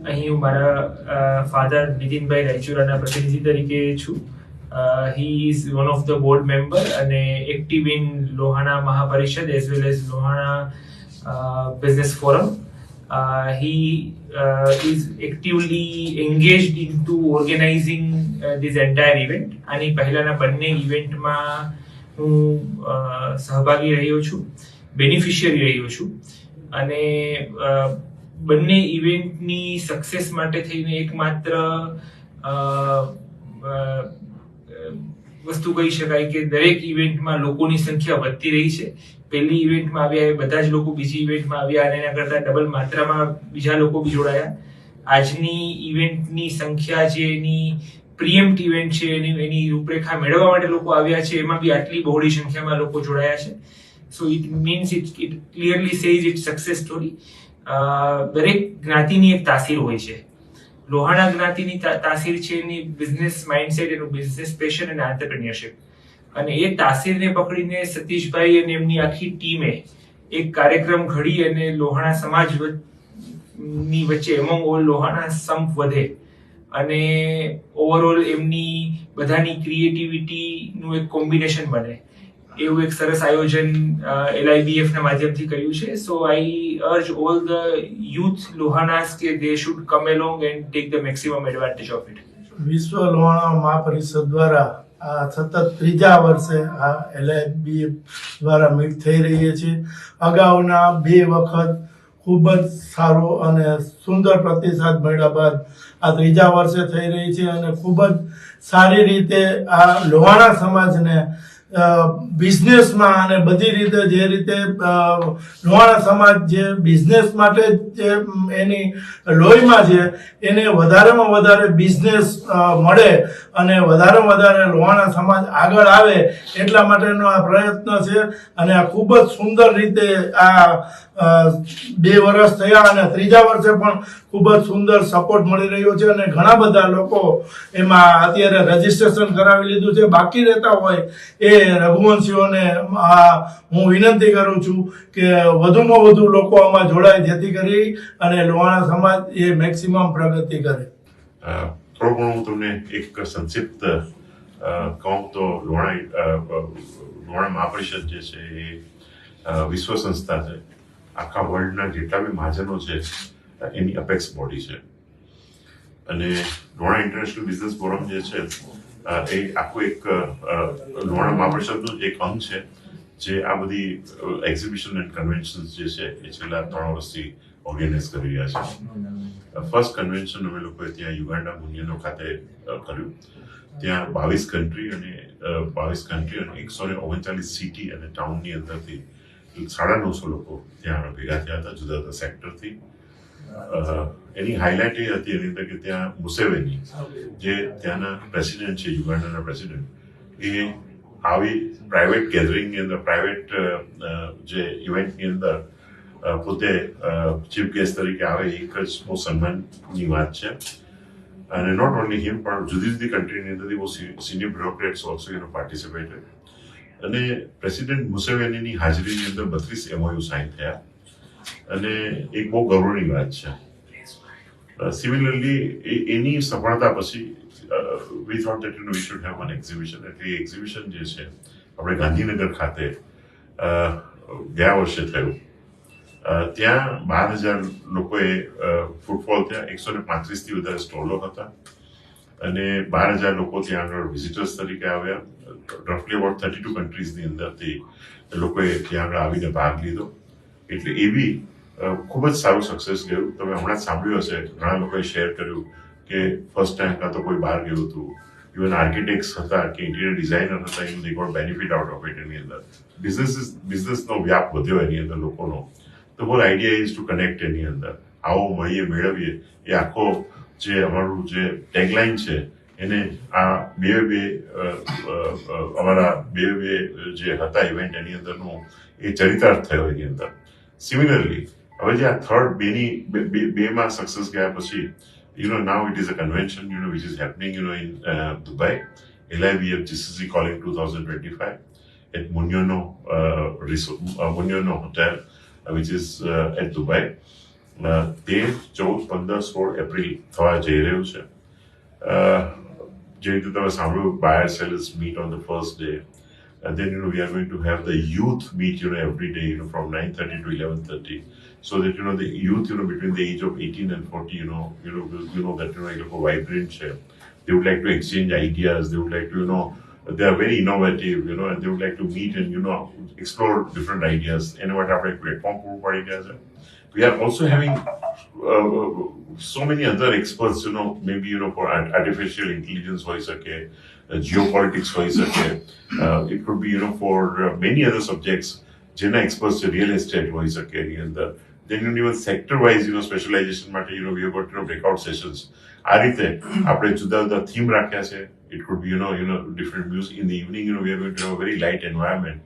અહીં હું મારા ફાધર નીતિનભાઈ રાયચુરાના પ્રતિનિધિ તરીકે છું. He is one of the board member અને active in Lohana Mahapariषद as well as Lohana Business Forum. He is actively engaged into organizing this entire event. આની પહેલાના બંને ઇવેન્ટમાં હું સહભાગી રહ્યો છું, બેનિફિશિયરી રહ્યો છું અને બંને ઇવેન્ટની સક્સેસ માટે થઈને એકમાત્ર વસ્તુ કહી શકાય કે દરેક ઇવેન્ટમાં લોકોની સંખ્યા વધતી રહી છે. પહેલી ઇવેન્ટમાં આવ્યા એ બધા જ લોકો બીજી ઇવેન્ટમાં આવ્યા અને એના કરતાં ડબલ માત્રામાં બીજા લોકો બી જોડાયા. આજની ઇવેન્ટની સંખ્યા જે એની પ્રિએમ્પ્ટ ઇવેન્ટ છે એની રૂપરેખા મેળવવા માટે લોકો આવ્યા છે, એમાં બી આટલી બહોળી સંખ્યામાં લોકો જોડાયા છે. So it means it clearly says it success story. દરેક જ્ઞાતિની એક તાસીર હોય છે. લોહાણા જ્ઞાતિની તાસીર છે એની બિઝનેસ માઇન્ડસેટ, એનું બિઝનેસ પેશન અને આંતરપ્રિન્યોરશિપ. અને એ તાસીરને પકડીને સતીશભાઈ અને એમની આખી ટીમે એક કાર્યક્રમ ઘડી અને લોહાણા સમાજની વચ્ચે એમંગ ઓલ લોહાણા સંપ વધે અને ઓવરઓલ એમની બધાની ક્રિએટિવિટીનું એક કોમ્બિનેશન બને એવું એક સરસ આયોજન LIBF ના માધ્યમથી કર્યું છે. So I urge all the youth Lohanas કે they should come along and take the maximum advantage of it. Vishwa Lohana મહાપરિષદ દ્વારા આ સતત ત્રીજા વર્ષે આ LIBF દ્વારા મીટ થઈ રહી છે. અગાઉના 2 વખત ખૂબ જ સારો અને સુંદર પ્રતિસાદ મળ્યા બાદ આ ત્રીજા વર્ષે થઈ રહી છે અને ખૂબ જ સારી રીતે આ લોહાણા સમાજને બિઝનેસમાં અને બધી રીતે જે રીતે લોહાણા સમાજ જે બિઝનેસ માટે જે એની લોહીમાં છે એને વધારેમાં વધારે બિઝનેસ મળે અને વધારેમાં વધારે લોહાણા સમાજ આગળ આવે એટલા માટેનો આ પ્રયત્ન છે. અને આ ખૂબ જ સુંદર રીતે આ 2 વર્ષ થયા અને ત્રીજા વર્ષે પણ ખૂબ જ સુંદર સપોર્ટ મળી રહ્યો છે અને ઘણા બધા લોકો એમાં અત્યારે રજીસ્ટ્રેશન કરાવી લીધું છે. બાકી રહેતા હોય એ રઘુવંશીઓને હું વિનંતી કરું છું કે વધુમાં વધુ લોકો આમાં જોડાય જેથી કરી અને લોહાણા સમાજ એ મેક્સિમમ પ્રગતિ કરે. થોડું ઘણું હું તમને એક સંક્ષિપ્ત કહું તો લોહાણા મહાપરિષદ જે છે એ વિશ્વ સંસ્થા છે. આખા વર્લ્ડના જેટલા બી મહાજનો છે એની અપેક્સ બોડી છે અને લોહાણા ઇન્ટરનેશનલ બિઝનેસ ફોરમ જે છે એ આખું એક લોહાણા મહાપરિષદનું એક અંગ છે જે આ બધી એક્ઝિબિશન એન્ડ કન્વેન્શન જે છે એ છેલ્લા 3 વર્ષથી ઓર્ગેનાઇઝ કરી રહ્યા છે. ફર્સ્ટ કન્વેન્શન અમે લોકોએ ત્યાં યુગાન્ડા મુનિયનો ખાતે કર્યું. ત્યાં 22 કન્ટ્રી અને 139 સિટી અને ટાઉનની અંદરથી 950 લોકો ત્યાં ભેગા થયા હતા જુદા જુદા સેક્ટરથી. એની હાઇલાઇટ એ હતી એની અંદર કે ત્યાં મુસેવેની જે ત્યાંના પ્રેસિડેન્ટ છે, યુગાન્ડાના પ્રેસિડેન્ટ, એ આવી પ્રાઇવેટ ગેધરિંગની અંદર પ્રાઇવેટ જે ઇવેન્ટની અંદર પોતે ચીફ ગેસ્ટ તરીકે આવે એક જ બહુ સન્માનની વાત છે. અને નોટ ઓનલી હિમ પણ જુદી જુદી કન્ટ્રીની અંદરથી બહુ સિનિયર બ્યુરોક્રેટ્સ ઓલ્સો એનો પાર્ટિસિપેટેડ. અને પ્રેસિડેન્ટ મુસેવેનીની હાજરીની અંદર 32 MOU સાઇન થયા અને એક બહુ ગૌરવની વાત છે. સિમિલરલી એની સફળતા પછી we thought that we should have one exhibition. એટલે એક્ઝિબિશન જે છે આપણે ગાંધીનગર ખાતે ગયા વર્ષે થયું. ત્યાં 12,000 લોકોએ ફૂટફોલ થયા. 135થી વધારે સ્ટોલો હતા અને 12,000 લોકો ત્યાં આગળ વિઝિટર્સ તરીકે આવ્યા. રફલી અબાઉટ 32 કન્ટ્રીઝની અંદરથી લોકોએ ત્યાં આગળ આવીને ભાગ લીધો. એટલે એ બી ખૂબ જ સારું સક્સેસ ગયું. તમે હમણાં જ સાંભળ્યું હશે, ઘણા લોકોએ શેર કર્યું કે ફર્સ્ટ ટાઈમ કાં તો કોઈ બહાર ગયું હતું, ઇવન આર્કિટેક્ટ્સ હતા કે ઇન્ટિરિયર ડિઝાઇનર હતા, એનું they got benefit out of it. એની અંદર બિઝનેસનો વ્યાપ વધ્યો એની અંદર લોકોનો. તો whole idea is to connect. એની અંદર આવો મળીએ મેળવીએ એ આખો જે અમારું જે ટેગલાઇન છે એને આ અમારા બે જે હતા ઇવેન્ટ એની અંદરનું એ ચરિતાર્થ થયો એની અંદર. સિમિલરલી હવે જે આ થર્ડ બેમાં સક્સેસ ગયા પછી now it is a convention which is happening in Dubai, LIBF GCC calling 2025 at Munyono Hotel which is at Dubai. 13, 14, 15, 16 April થવા જઈ રહ્યું છે. જે રીતે તમે સાંભળ્યું, buyer sellers meet on the first day, and then we are going to have the youth meet every day from 9:30 to 11:30, so that the youth between the age of 18 and 40 that એ લોકો vibrant છે. They would like to exchange ideas, they would like to they are very innovative, and they would like to meet and explore different ideas. એના માટે આપણે platform પૂરું પાડી રહ્યા છે. We are also having so many other experts, maybe for artificial intelligence હોઈ શકે, geopolitics હોઈ શકે, it could be for many other subjects જેના experts છે, real estate હોઈ શકે એની અંદર. Then even sector wise specialization માટે we have got breakout sessions. આ રીતે આપણે જુદા જુદા થીમ રાખ્યા છે. It could be different views. In the evening we are going to have a very light environment.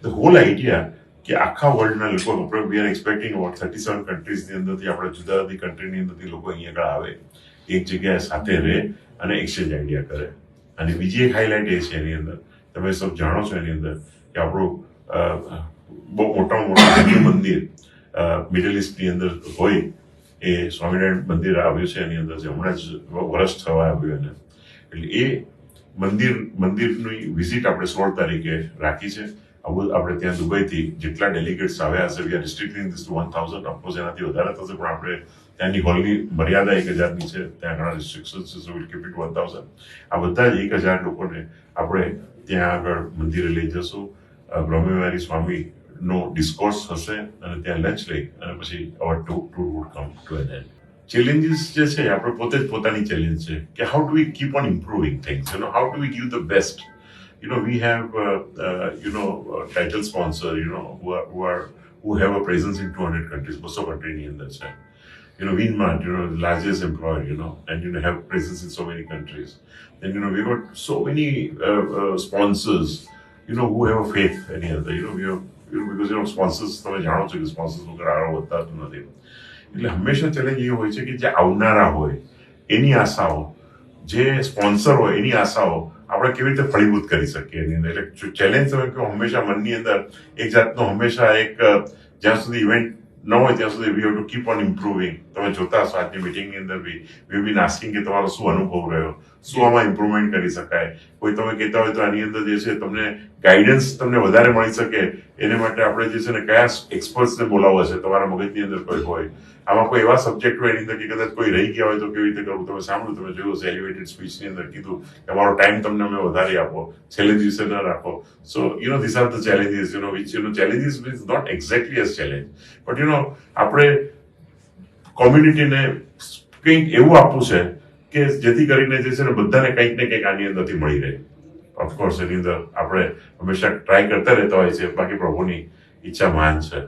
The whole idea કે આખા વર્લ્ડના લોકો, we are expecting about 37 countries ની અંદરથી આપણે જુદા જુદી કન્ટ્રીની અંદરથી લોકો અહીંયા આગળ આવે, એક જગ્યાએ સાથે રહે અને એક્સચેન્જ આઈડિયા કરે. અને બીજી એક હાઇલાઇટ એ છે એની અંદર, તમે સૌ જાણો છો એની અંદર કે આપણું બહુ મોટામાં મોટું મંદિર મિડલ ઇસ્ટની અંદર હોય એ સ્વામિનારાયણ મંદિર આવ્યું છે એની અંદર, જે હમણાં જ વર્ષ થવા આવ્યું એને. એટલે એ મંદિરની વિઝિટ આપણે 16 તારીખે રાખી છે. આપણે ત્યાં દુબઈથી જેટલા ડેલિગેટ્સ આવ્યા હશે, we are restricting this to 1000. Of course એનાથી વધારે થશે, પણ આપણે ત્યાંની હોલની મર્યાદા 1000ની છે, ત્યાં ઘણા રિસ્ટ્રિક્શન્સ છે, સો વિલ કીપ ઇટ 1000. આ બધા જ 1000 લોકોને આપણે ત્યાં આગળ મંદિરે લઈ જશું. બ્રહ્મવિહારી સ્વામીનો ડિસ્કોર્સ હશે અને ત્યાં લંચ લઈ અને પછી our tour would come to an end. Challenges જે છે આપણે પોતે જ પોતાની ચેલેન્જ છે કે how do we keep on improving things, how do we give the best. We have title sponsor, who have a presence in 200 countries, 200 countries in the અંદર છે. Winmart, the largest employer, and have presence in so many countries. Then we got so many sponsors, who have a faith any other. We have because sponsors, તમે જાણો છો કે sponsors વગર આગળ વધતાતું નથી. એટલે હંમેશા ચેલેન્જ એ હોય છે કે જે આવનારા હોય એની આશાઓ, જે સ્પોન્સર હોય એની આશાઓ આપણે કેવી રીતે ફળીભૂત કરી શકીએ એની અંદર. એટલે ચેલેન્જ તમે કહો હંમેશા મનની અંદર એક જાતનો હંમેશા એક, જ્યાં સુધી ઇવેન્ટ ન હોય ત્યાં સુધી we have to keep on improving. તમે જોતા હશો આજની મિટિંગની અંદર બી વી બીન આસ્કિંગ કે તમારો શું અનુભવ રહ્યો, શું આમાં ઇમ્પ્રુવમેન્ટ કરી શકાય. કોઈ તમે કહેતા હોય તો આની અંદર જે છે તમને ગાઈડન્સ તમને વધારે મળી શકે એને માટે આપણે જે છે ને કયા એક્સપર્ટ્સને બોલાવવા છે, તમારા મગજની અંદર કોઈ હોય, આમાં કોઈ એવા સબ્જેક્ટ હોય એની અંદર કે કદાચ કોઈ રહી ગયા હોય તો કેવી રીતે કરવું. તમે સાંભળ્યું, તમે જોયું હશે એલિવેટેડ સ્પીચની અંદર કીધું કે અમારો ટાઈમ તમને અમે વધારે આપો, ચેલેન્જીસ ન રાખો. સો these are the challenges, which challenges means not exactly as challenge, but આપણે કોમ્યુનિટીને કંઈક એવું આપવું છે કે જેથી કરીને જે છે ને બધાને કંઈક ને કંઈક આની અંદરથી મળી રહે. ઓફકોર્સ એની અંદર આપણે હંમેશા ટ્રાય કરતા રહેતા હોય છે, બાકી પ્રભુની ઈચ્છા મહાન છે.